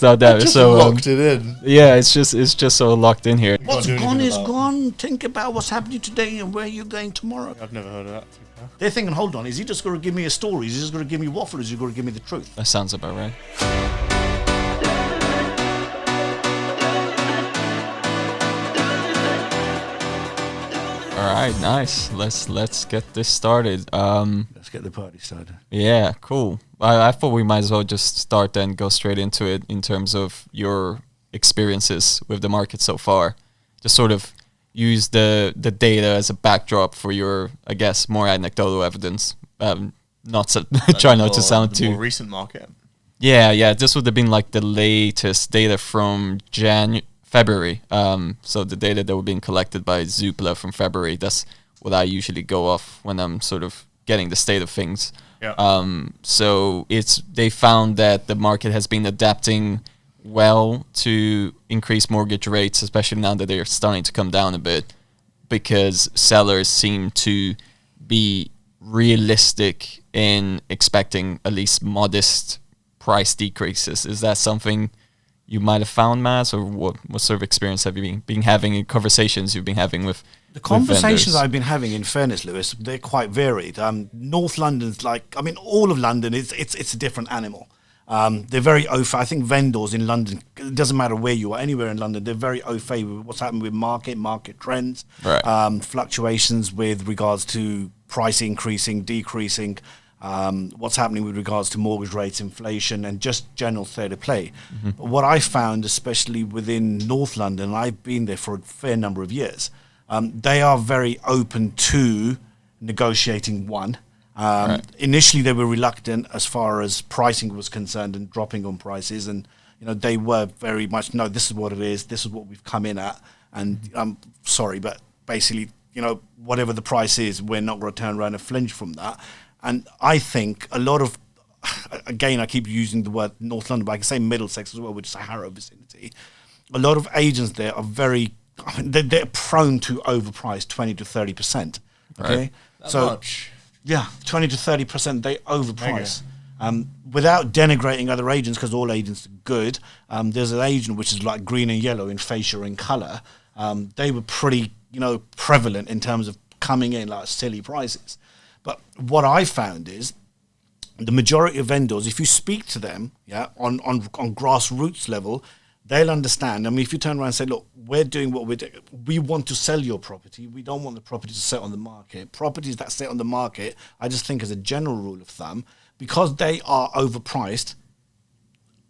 So that Just so locked it in. yeah, it's just so locked in here. What's do gone anything is about- gone. Think about what's happening today and where you're going tomorrow. I've never heard of that. To be fair. They're thinking, hold on, is he just going to give me a story? Is he just going to give me waffle? Is he going to give me the truth? That sounds about right. All right, nice. Let's get this started. Let's get the party started. Yeah, cool. I thought we might as well just start and go straight into it in terms of your experiences with the market so far. Just sort of use the data as a backdrop for your, I guess, more anecdotal evidence. Not so, try not to sound the too. more recent market. Yeah. This would have been like the latest data from February. So the data that were being collected by Zoopla from February. That's what I usually go off when I'm sort of getting the state of things. Yeah. So they found that the market has been adapting well to increase mortgage rates, especially now that they're starting to come down a bit, because sellers seem to be realistic in expecting at least modest price decreases. Is that something you might have found, Maz, or what sort of experience have you been having in conversations you've been having with The conversations with I've been having, in fairness, Lewis, they're quite varied. North London's all of London it's a different animal. They're very au fait. I think vendors in London, it doesn't matter where you are, anywhere in London, they're very au fait with what's happening with market trends, Right. Fluctuations with regards to price increasing, decreasing, what's happening with regards to mortgage rates, inflation, and just general state of play. But what I found, especially within North London, I've been there for a fair number of years, they are very open to negotiating one. Right. Initially, they were reluctant as far as pricing was concerned and dropping on prices, and they were very much, no, this is what it is, this is what we've come in at, and I'm sorry, but basically, whatever the price is, we're not going to turn around and flinch from that. And I think a lot of, again, I keep using the word North London, but I can say Middlesex as well, which is a Harrow vicinity. A lot of agents there are they're prone to overprice 20 to 30%. Okay, Right. That much. yeah, 20 to 30% they overprice. Without denigrating other agents, because all agents are good. There's an agent which is like green and yellow in fascia and colour. They were pretty, prevalent in terms of coming in like silly prices. But what I found is the majority of vendors, if you speak to them, on grassroots level, they'll understand. I mean, if you turn around and say, look, we're doing what we're doing. We want to sell your property. We don't want the property to sit on the market. Properties that sit on the market, I just think as a general rule of thumb, because they are overpriced,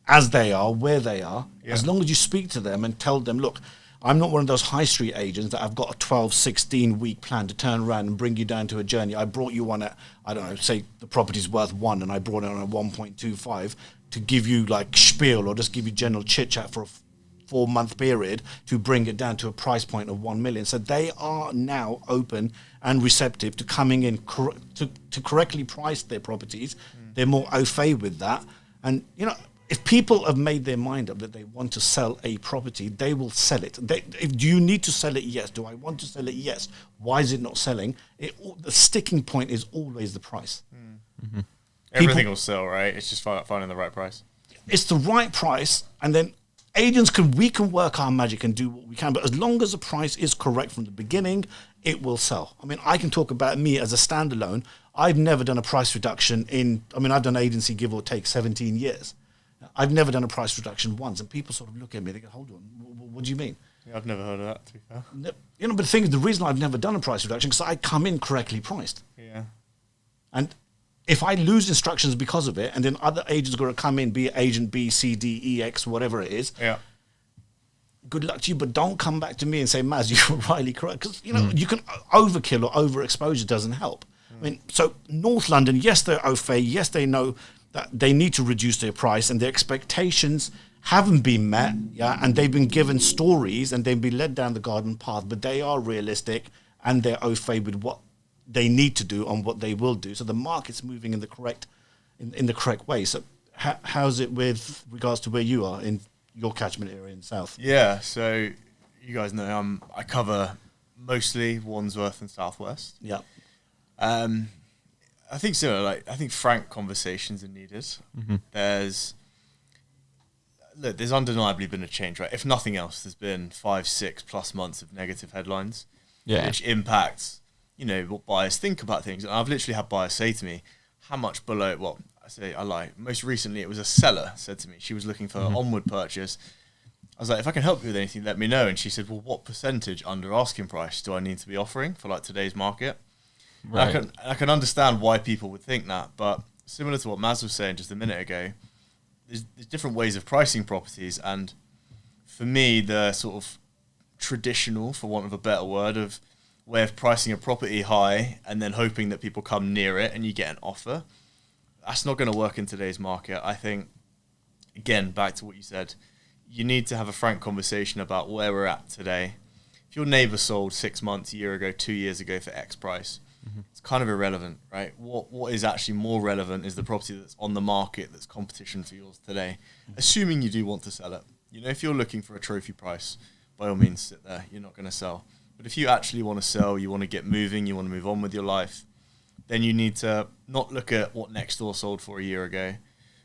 as they are, where they are, as long as you speak to them and tell them, look, I'm not one of those high street agents that I've got a 12, 16 week plan to turn around and bring you down to a journey. I brought you one at, I don't know, say the property's worth 1 and I brought it on at 1.25 to give you like spiel or just give you general chit chat for a 4-month period to bring it down to a price point of 1 million. So they are now open and receptive to coming in to correctly price their properties. They're more au fait with that. And, if people have made their mind up that they want to sell a property, they will sell it. Do you need to sell it? Yes. Do I want to sell it? Yes. Why is it not selling? The sticking point is always the price. Mm-hmm. Everything will sell, right? It's just finding the right price. It's the right price, and then we can work our magic and do what we can, but as long as the price is correct from the beginning, it will sell. I mean, I can talk about me as a standalone. I've never done a price reduction I've done agency give or take 17 years. I've never done a price reduction once, and people sort of look at me, they go, hold on, what do you mean? Yeah, I've never heard of that, to be fair. But the thing is, the reason I've never done a price reduction is because I come in correctly priced. Yeah. And if I lose instructions because of it, and then other agents are going to come in, be it agent B, C, D, E, X, whatever it is, good luck to you, but don't come back to me and say, Maz, you were rightly correct. Because, you can overkill or overexposure doesn't help. I mean, so North London, yes, they're au fait. Yes, they know that they need to reduce their price and their expectations haven't been met, and they've been given stories and they've been led down the garden path, but they are realistic and they're au fait with what they need to do and what they will do. So the market's moving in the correct way. So how's it with regards to where you are in your catchment area in South? Yeah, so you guys know I cover mostly Wandsworth and Southwest. Yeah. I think so. I think frank conversations are needed. Mm-hmm. There's look, there's undeniably been a change, right? If nothing else, there's been 5-6+ months of negative headlines, which impacts, what buyers think about things. And I've literally had buyers say to me, how much below, well, I lie. Most recently, it was a seller said to me, she was looking for onward purchase. I was like, if I can help you with anything, let me know. And she said, well, what percentage under asking price do I need to be offering for like today's market? Right. I can understand why people would think that, but similar to what Maz was saying just a minute ago, there's different ways of pricing properties. And for me, the sort of traditional, for want of a better word, way of pricing a property high and then hoping that people come near it and you get an offer, that's not going to work in today's market. I think, again, back to what you said, you need to have a frank conversation about where we're at today. If your neighbour sold 6 months, a year ago, 2 years ago for X price, it's kind of irrelevant, right? What is actually more relevant is the property that's on the market that's competition for yours today, assuming you do want to sell it. If you're looking for a trophy price, by all means sit there, you're not going to sell. But if you actually want to sell, you want to get moving, you want to move on with your life, then you need to not look at what next door sold for a year ago.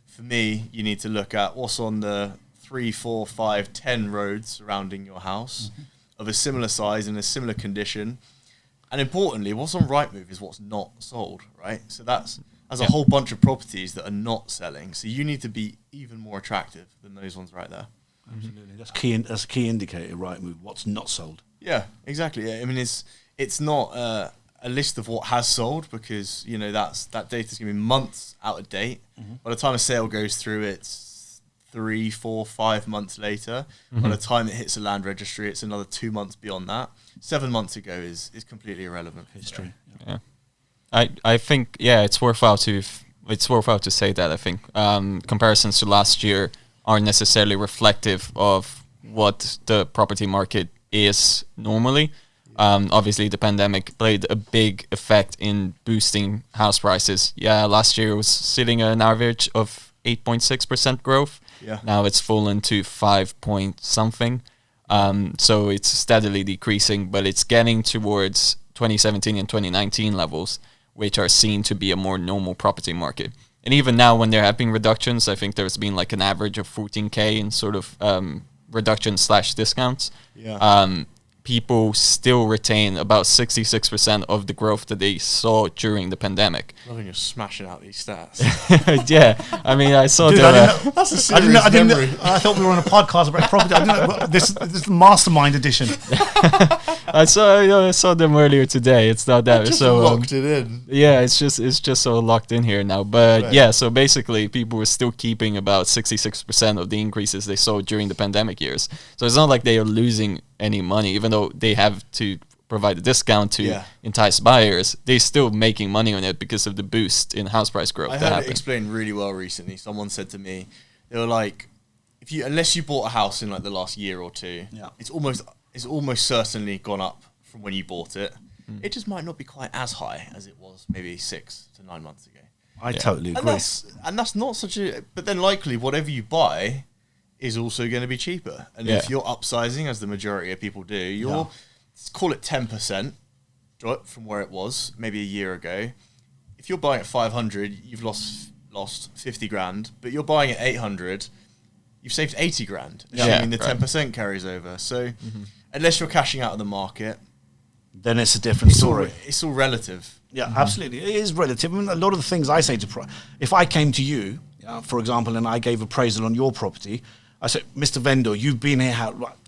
For me, you need to look at what's on the 3, 4, 5, 10 roads surrounding your house of a similar size and a similar condition. And importantly, what's on Rightmove is what's not sold, right? So that's a whole bunch of properties that are not selling. So you need to be even more attractive than those ones right there. Absolutely. That's a key indicator, Rightmove, what's not sold. Yeah, exactly. Yeah. I mean, it's not a list of what has sold because, that data is going to be months out of date. By the time a sale goes through, it's 3, 4, 5 months later. By the time it hits the land registry, it's another 2 months beyond that. 7 months ago is completely irrelevant. History. Yeah. I think it's worthwhile to say that I think comparisons to last year aren't necessarily reflective of what the property market is normally. Obviously, the pandemic played a big effect in boosting house prices. Yeah, last year it was sitting at an average of 8.6% growth. Yeah. Now it's fallen to 5 point something. So it's steadily decreasing, but it's getting towards 2017 and 2019 levels, which are seen to be a more normal property market. And even now, when there have been reductions, I think there's been like an average of 14K in sort of reductions/discounts. Yeah. People still retain about 66% of the growth that they saw during the pandemic. Loving you're smashing out these stats. Yeah, I mean, I saw That's a serious memory. I thought we were on a podcast about property. I didn't know, this is the mastermind edition. I saw them earlier today. It's not that just so locked it in. Yeah, it's just so locked in here now. But right. Yeah, so basically, people were still keeping about 66% of the increases they saw during the pandemic years. So it's not like they are losing any money, even though they have to provide a discount to entice buyers. They're still making money on it because of the boost in house price growth. I heard it explained really well recently. Someone said to me, they were like, unless you bought a house in like the last year or two, it's almost certainly gone up from when you bought it. It just might not be quite as high as it was maybe 6 to 9 months ago. I totally agree. And that's not such a... But then likely whatever you buy is also going to be cheaper. And if you're upsizing, as the majority of people do, you're call it 10% drop from where it was maybe a year ago. If you're buying at 500, you've lost 50 grand, but you're buying at 800, you've saved 80 grand, assuming the 10% carries over. So unless you're cashing out of the market, then it's a different story. It's all relative. Yeah, absolutely. It is relative. I mean, a lot of the things I say if I came to you, for example, and I gave appraisal on your property, I said, Mr. Vendor, you've been here,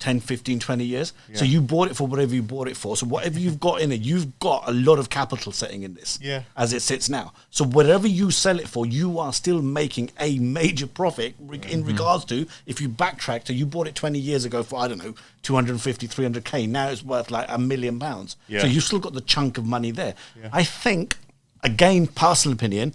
10, 15, 20 years? Yeah. So you bought it for whatever you bought it for. So whatever you've got in it, you've got a lot of capital sitting in this as it sits now. So whatever you sell it for, you are still making a major profit in regards to if you backtrack to you bought it 20 years ago for, I don't know, 250, 300K. Now it's worth like £1 million. Yeah. So you've still got the chunk of money there. Yeah. I think, again, personal opinion,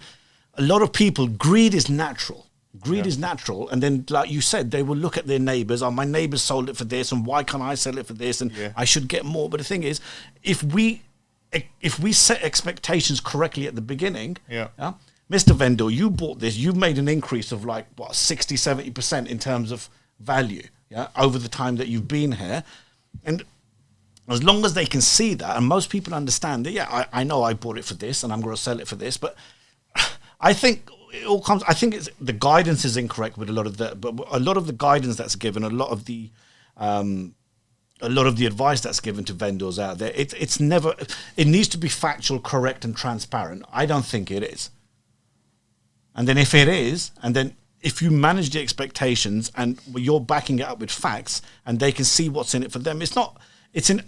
a lot of people, greed is natural. Greed is natural, and then, like you said, they will look at their neighbours. Oh, my neighbours sold it for this, and why can't I sell it for this? And I should get more. But the thing is, if we set expectations correctly at the beginning, Mr. Vendor, you bought this, you made an increase of 60, 70% in terms of value, over the time that you've been here, and as long as they can see that, and most people understand that, I know I bought it for this, and I'm going to sell it for this, but I think it all comes. I think the guidance is incorrect with a lot of but a lot of the guidance that's given, a lot of the advice that's given to vendors out there, it's never. It needs to be factual, correct, and transparent. I don't think it is. And then if it is, and then if you manage the expectations and you're backing it up with facts, and they can see what's in it for them, it's not. It's an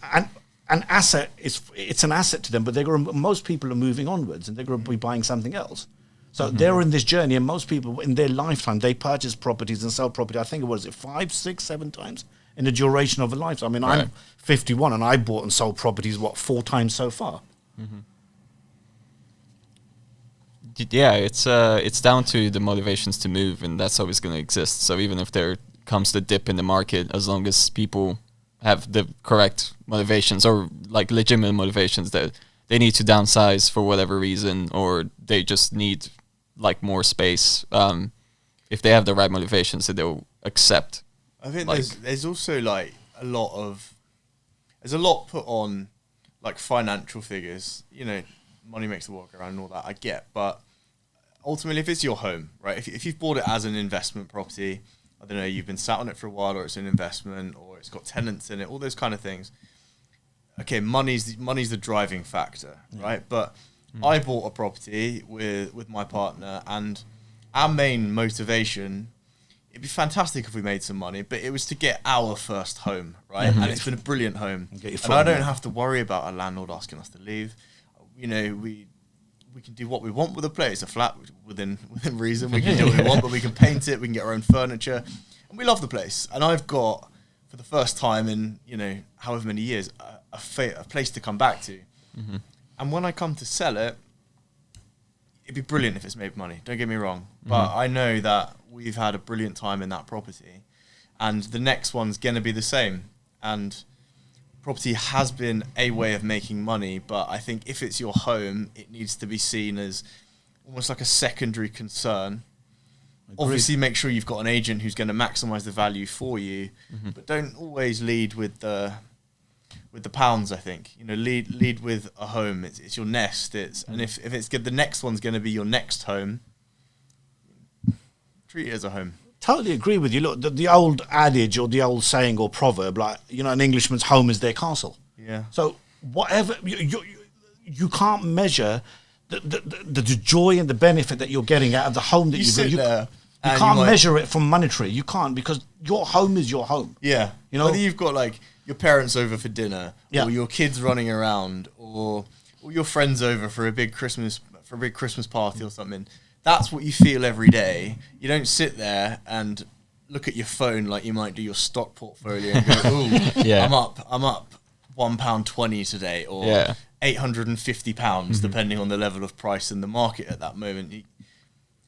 asset. It's an asset to them, but most people are moving onwards, and they're going to be buying something else. So they're in this journey, and most people in their lifetime, they purchase properties and sell property. I think, 5, 6, 7 times in the duration of a lifetime. I mean, I'm 51, and I bought and sold properties, 4 times so far. Mm-hmm. Yeah, it's down to the motivations to move, and that's always going to exist. So even if there comes the dip in the market, as long as people have the correct motivations or like legitimate motivations that they need to downsize for whatever reason, or they just need like more space, if they have the right motivations, that they'll accept. I think there's also like there's a lot put on like financial figures, money makes the world go around and all that, I get, but ultimately if it's your home, right, if you've bought it as an investment property, I don't know, you've been sat on it for a while, or it's an investment, or it's got tenants in it, all those kind of things. Okay, money's the driving factor, right? But I bought a property with my partner, and our main motivation, it'd be fantastic if we made some money, but it was to get our first home, right? And it's been a brilliant home. And I don't have to worry about a landlord asking us to leave. We can do what we want with the place. A flat within reason. We can do what we want, but we can paint it. We can get our own furniture, and we love the place. And I've got, for the first time in however many years, a place to come back to. Mm-hmm. And when I come to sell it, it'd be brilliant if it's made money. Don't get me wrong, but I know that we've had a brilliant time in that property, and the next one's gonna be the same. And property has been a way of making money, but I think if it's your home, it needs to be seen as almost like a secondary concern. Obviously, make sure you've got an agent who's going to maximize the value for you, but don't always lead with the pounds. I think lead with a home. It's your nest. And if it's good, the next one's going to be your next home. Treat it as a home. Totally agree with you. Look, the old adage or the old saying or proverb, like, an Englishman's home is their castle. Yeah. So whatever, you can't measure the joy and the benefit that you're getting out of the home that you can't measure it from monetary. You can't, because your home is your home. Yeah. Whether you've got like your parents over for dinner, or your kids running around, or your friends over for a big Christmas party or something. That's what you feel every day. You don't sit there and look at your phone like you might do your stock portfolio and go, "Ooh, I'm up £1.20 today," or £850, depending on the level of price in the market at that moment.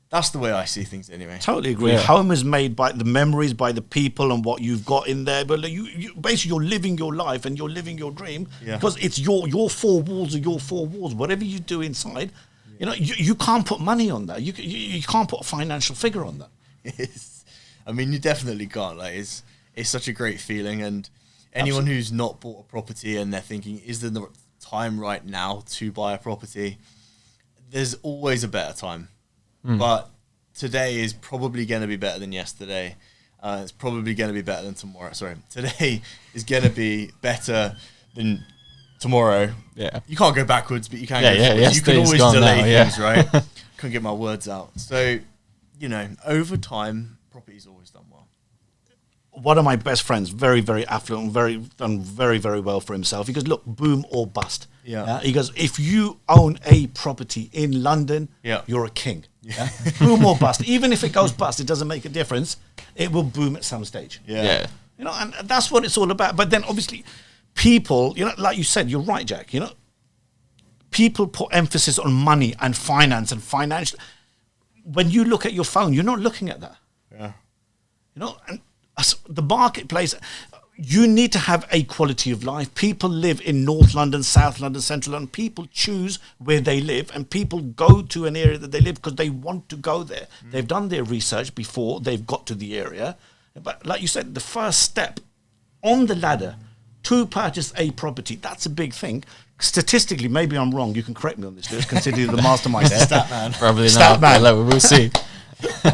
That's the way I see things, anyway. Totally agree. Yeah. Home is made by the memories, by the people, and what you've got in there. But you basically, you're living your life and you're living your dream, because it's your 4 walls are your 4 walls. Whatever you do inside. You can't put money on that. You can't put a financial figure on that. You definitely can't. Like, it's such a great feeling. And anyone who's not bought a property and they're thinking, is there the time right now to buy a property? There's always a better time. But today is probably going to be better than yesterday. It's probably going to be better than tomorrow. Sorry, today is going to be better than tomorrow. Yeah, you can't go backwards, but you can go forwards. You can always delay things, right? Couldn't get my words out. So, over time, property's always done well. One of my best friends, very, very affluent, done very, very well for himself. He goes, look, boom or bust. Yeah. He goes, if you own a property in London, you're a king. Yeah. Boom or bust. Even if it goes bust, it doesn't make a difference. It will boom at some stage. Yeah. And that's what it's all about. But then obviously people, like you said, you're right, Jack, people put emphasis on money and finance and financial. When you look at your phone, you're not looking at that. Yeah. And the marketplace, you need to have a quality of life. People live in North London, South London, Central London. People choose where they live, and people go to an area that they live because they want to go there. They've done their research before they've got to the area. But like you said, the first step on the ladder to purchase a property. That's a big thing. Statistically, maybe I'm wrong. You can correct me on this, Luiz, consider you're the mastermind there. Stat man. Probably Stat not. man. We'll see.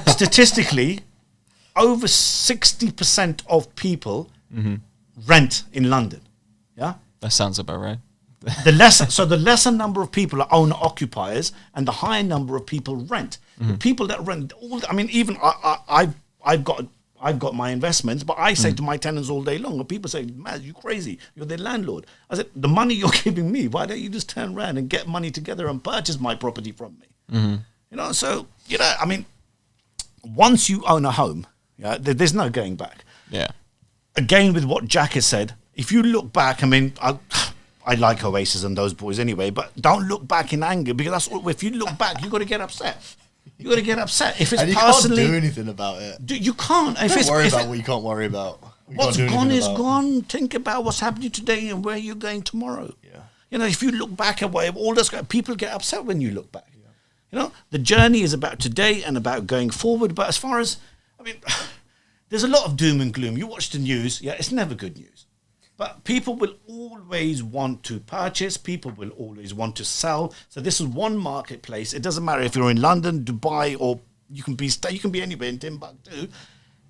Statistically, over 60% of people rent in London. Yeah? That sounds about right. The lesser number of people are owner occupiers, and the higher number of people rent. The people that rent, even I've got my investments, but I say to my tenants all day long, and people say, "Man, you crazy? You're their landlord." I said, "The money you're giving me, why don't you just turn around and get money together and purchase my property from me?" Once you own a home, there's no going back. Yeah. Again, with what Jack has said, if you look back, I like Oasis and those boys anyway, but don't look back in anger, because if you look back, you've got to get upset. You got to get upset. If it's and you personally, can't do anything about it. You can't. Don't worry about what you can't worry about. What's gone is gone. Think about what's happening today and where you're going tomorrow. Yeah. If you look back at all this, people get upset when you look back. Yeah. The journey is about today and about going forward. But as far as, there's a lot of doom and gloom. You watch the news. Yeah, it's never good news. But people will always want to purchase. People will always want to sell. So this is one marketplace. It doesn't matter if you're in London, Dubai, or you can be anywhere in Timbuktu.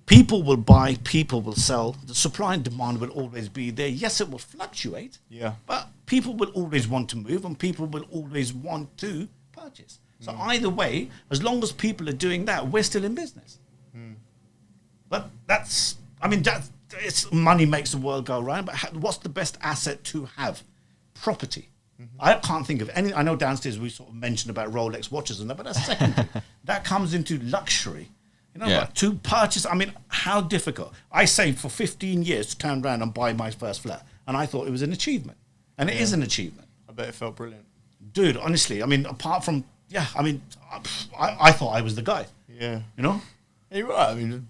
People will buy. People will sell. The supply and demand will always be there. Yes, it will fluctuate. Yeah. But people will always want to move, and people will always want to purchase. So either way, as long as people are doing that, we're still in business. But it's money makes the world go round, but what's the best asset to have? Property. I can't think of any. I know downstairs we sort of mentioned about Rolex watches and that, but that's secondary. That comes into luxury. But to purchase, how difficult. I saved for 15 years to turn around and buy my first flat, and I thought it was an achievement. And it is an achievement. I bet it felt brilliant. Dude, honestly, apart from, I thought I was the guy. Yeah. Yeah, you're right.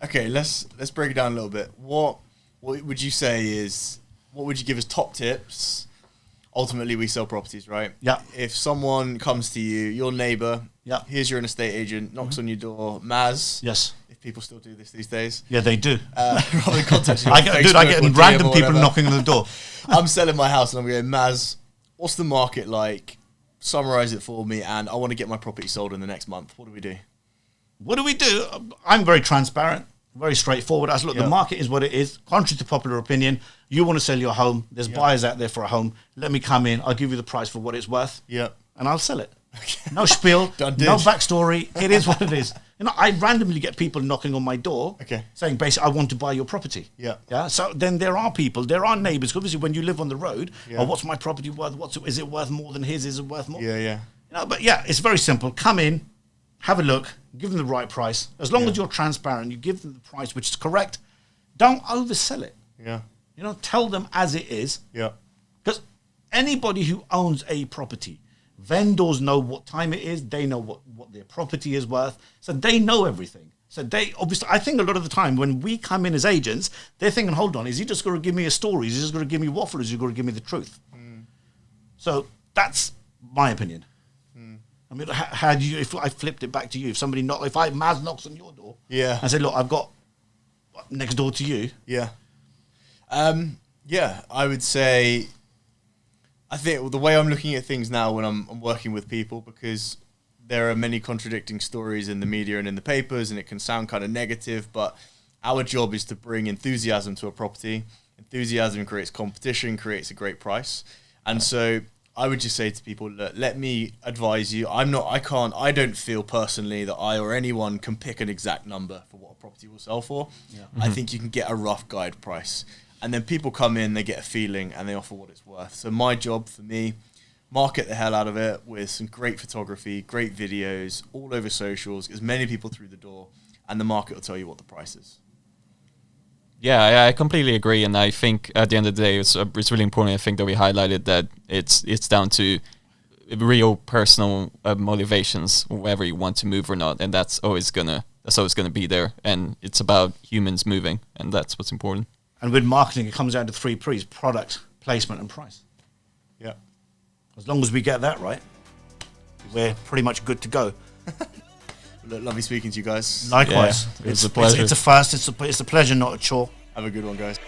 Okay, let's break it down a little bit. What would you say is, what would you give as top tips? Ultimately, we sell properties, right? Yeah. If someone comes to you, your neighbour, here's your estate agent, knocks on your door, Maz. Yes. If people still do this these days. Yeah, they do. Rather contact you. I get random people knocking on the door. I'm selling my house and I'm going, Maz, what's the market like? Summarize it for me, and I want to get my property sold in the next month. What do we do? What do we do? I'm very transparent, very straightforward. Look, the market is what it is. Contrary to popular opinion, you want to sell your home. There's buyers out there for a home. Let me come in. I'll give you the price for what it's worth. Yeah. And I'll sell it. No spiel, no backstory. It is what it is. I randomly get people knocking on my door saying, basically, I want to buy your property. Yeah. Yeah. So then there are neighbours. Obviously, when you live on the road, what's my property worth? Is it worth more than his? Is it worth more? Yeah. But it's very simple. Come in, have a look, give them the right price. As long as you're transparent, you give them the price which is correct. Don't oversell it. Yeah. Tell them as it is. Yeah. Because anybody who owns a property, vendors know what time it is. They know what their property is worth. So they know everything. So they obviously, I think a lot of the time when we come in as agents, they're thinking, hold on, is he just going to give me a story? Is he just going to give me waffle? Is he going to give me the truth? So that's my opinion. How do you? If I flipped it back to you, if Maz knocks on your door, and said, "Look, I've got next door to you." Yeah. I would say, I think the way I'm looking at things now when I'm working with people, because there are many contradicting stories in the media and in the papers, and it can sound kind of negative, but our job is to bring enthusiasm to a property. Enthusiasm creates competition, creates a great price, and so I would just say to people, look, let me advise you. I don't feel personally that I or anyone can pick an exact number for what a property will sell for. Yeah. I think you can get a rough guide price. And then people come in, they get a feeling, and they offer what it's worth. So my job, for me, market the hell out of it with some great photography, great videos, all over socials, as many people through the door, and the market will tell you what the price is. Yeah, I completely agree, and I think at the end of the day, it's really important. I think that we highlighted that it's down to real personal motivations, whether you want to move or not, and that's always gonna be there. And it's about humans moving, and that's what's important. And with marketing, it comes down to 3 P's: product, placement, and price. Yeah. As long as we get that right, we're pretty much good to go. Lovely speaking to you guys. Likewise. Yeah, it's a pleasure. It's a pleasure, not a chore. Have a good one, guys.